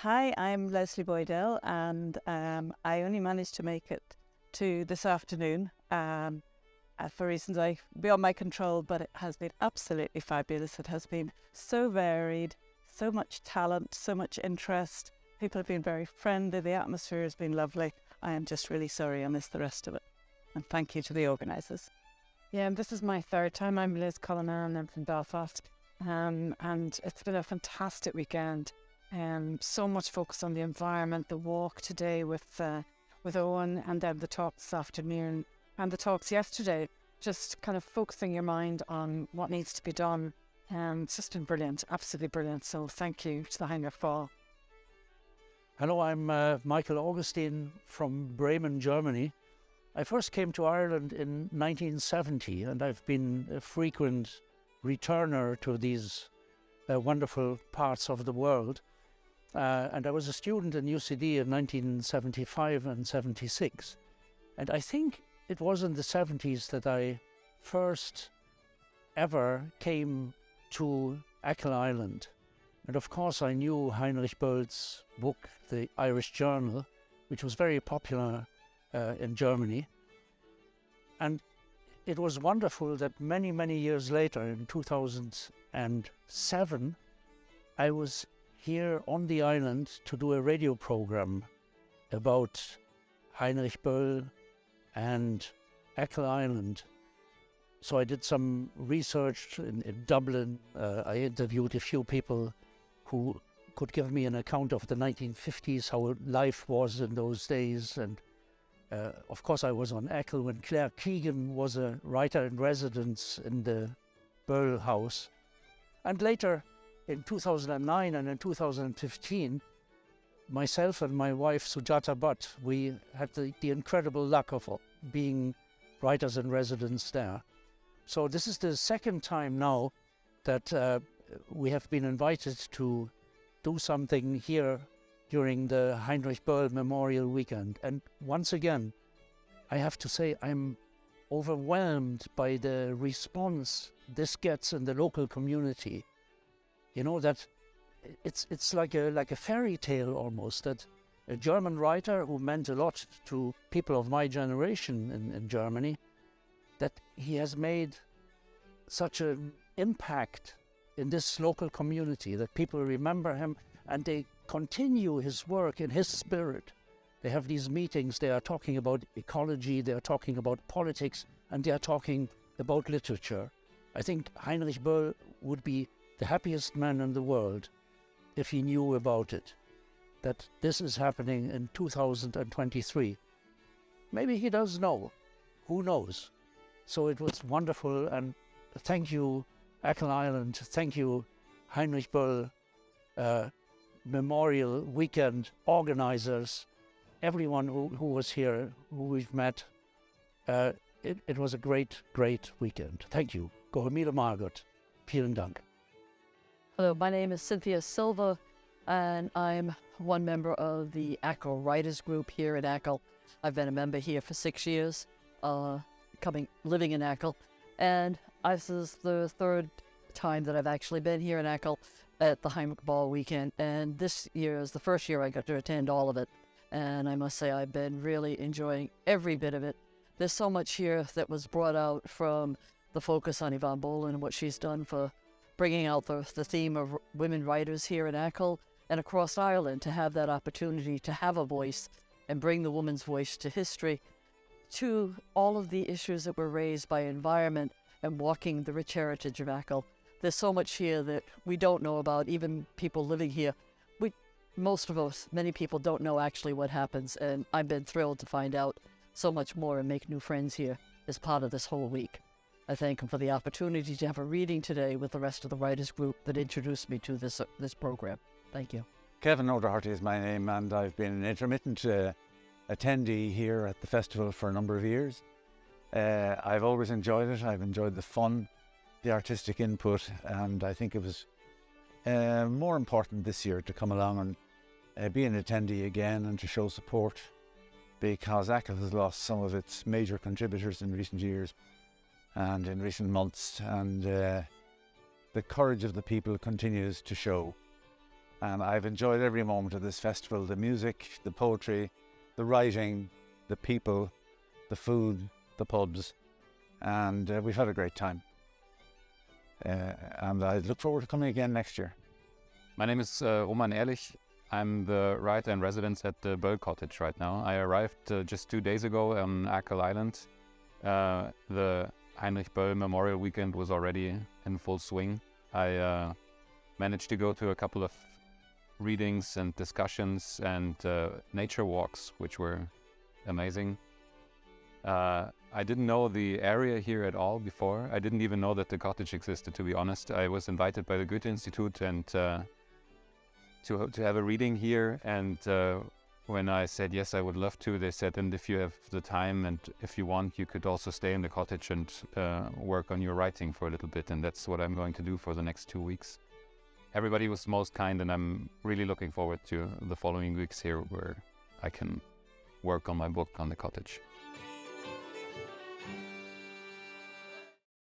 Hi, I'm Leslie Boydell, and I only managed to make it to this afternoon for reasons beyond my control, but it has been absolutely fabulous. It has been so varied, so much talent, so much interest. People have been very friendly. The atmosphere has been lovely. I am just really sorry I missed the rest of it. And thank you to the organisers. Yeah, this is my third time. I'm Liz Cullinan. I'm from Belfast. And it's been a fantastic weekend. So much focus on the environment, the walk today with Owen, and then the talk this afternoon and the talks yesterday, just kind of focusing your mind on what needs to be done. It's just been brilliant, absolutely brilliant. So thank you to the Heinrich Fall. Hello, I'm Michael Augustine from Bremen, Germany. I first came to Ireland in 1970, and I've been a frequent returner to these wonderful parts of the world. And I was a student in UCD in 1975 and 76. And I think it was in the 70s that I first ever came to Achill Island. And of course I knew Heinrich Böll's book, The Irish Journal, which was very popular in Germany. And it was wonderful that many, many years later, in 2007, I was here on the island to do a radio program about Heinrich Böll and Achill Island. So I did some research in Dublin. I interviewed a few people who could give me an account of the 1950s, how life was in those days. And of course I was on Achill when Claire Keegan was a writer-in-residence in the Böll house. And later, in 2009 and in 2015, myself and my wife Sujata Bhatt, we had the incredible luck of being writers in residence there. So this is the second time now that we have been invited to do something here during the Heinrich Böll Memorial Weekend. And once again, I have to say I'm overwhelmed by the response this gets in the local community. You know, that it's like a fairy tale almost, that a German writer who meant a lot to people of my generation in Germany, that he has made such an impact in this local community, that people remember him and they continue his work in his spirit. They have these meetings, they are talking about ecology, they are talking about politics, and they are talking about literature. I think Heinrich Böll would be the happiest man in the world if he knew about it, that this is happening in 2023. Maybe he does know, who knows? So it was wonderful, and thank you Achill Island, thank you Heinrich Böll Memorial Weekend organisers, everyone who was here, who we've met. It was a great, great weekend. Thank you. Go Mila Margot. Vielen Dank. Hello, my name is Cynthia Silva, and I'm one member of the Achill Writers Group here at Achill. I've been a member here for 6 years, living in Achill, and this is the third time that I've actually been here in Achill at the Heinrich Ball weekend, and this year is the first year I got to attend all of it, and I must say I've been really enjoying every bit of it. There's so much here that was brought out from the focus on Yvonne Boland and what she's done for bringing out the theme of women writers here in Achill and across Ireland, to have that opportunity to have a voice and bring the woman's voice to history, to all of the issues that were raised by environment and walking the rich heritage of Achill. There's so much here that we don't know about, even people living here. Most of us, many people don't know actually what happens, and I've been thrilled to find out so much more and make new friends here as part of this whole week. I thank him for the opportunity to have a reading today with the rest of the writers group that introduced me to this program. Thank you. Kevin Alderheart is my name, and I've been an intermittent attendee here at the festival for a number of years. I've always enjoyed it. I've enjoyed the fun, the artistic input, and I think it was more important this year to come along and be an attendee again and to show support, because Achill has lost some of its major contributors in recent years and in recent months, and the courage of the people continues to show. And I've enjoyed every moment of this festival, the music, the poetry, the writing, the people, the food, the pubs, and we've had a great time. And I look forward to coming again next year. My name is Roman Ehrlich. I'm the writer in residence at the Bird Cottage right now. I arrived just 2 days ago on Ackle Island. The Heinrich Böll Memorial Weekend was already in full swing. I managed to go to a couple of readings and discussions and nature walks, which were amazing. I didn't know the area here at all before. I didn't even know that the cottage existed, to be honest. I was invited by the Goethe Institute and to have a reading here, and when I said yes, I would love to, they said, and if you have the time and if you want, you could also stay in the cottage and work on your writing for a little bit, and that's what I'm going to do for the next 2 weeks. Everybody was most kind, and I'm really looking forward to the following weeks here where I can work on my book on the cottage.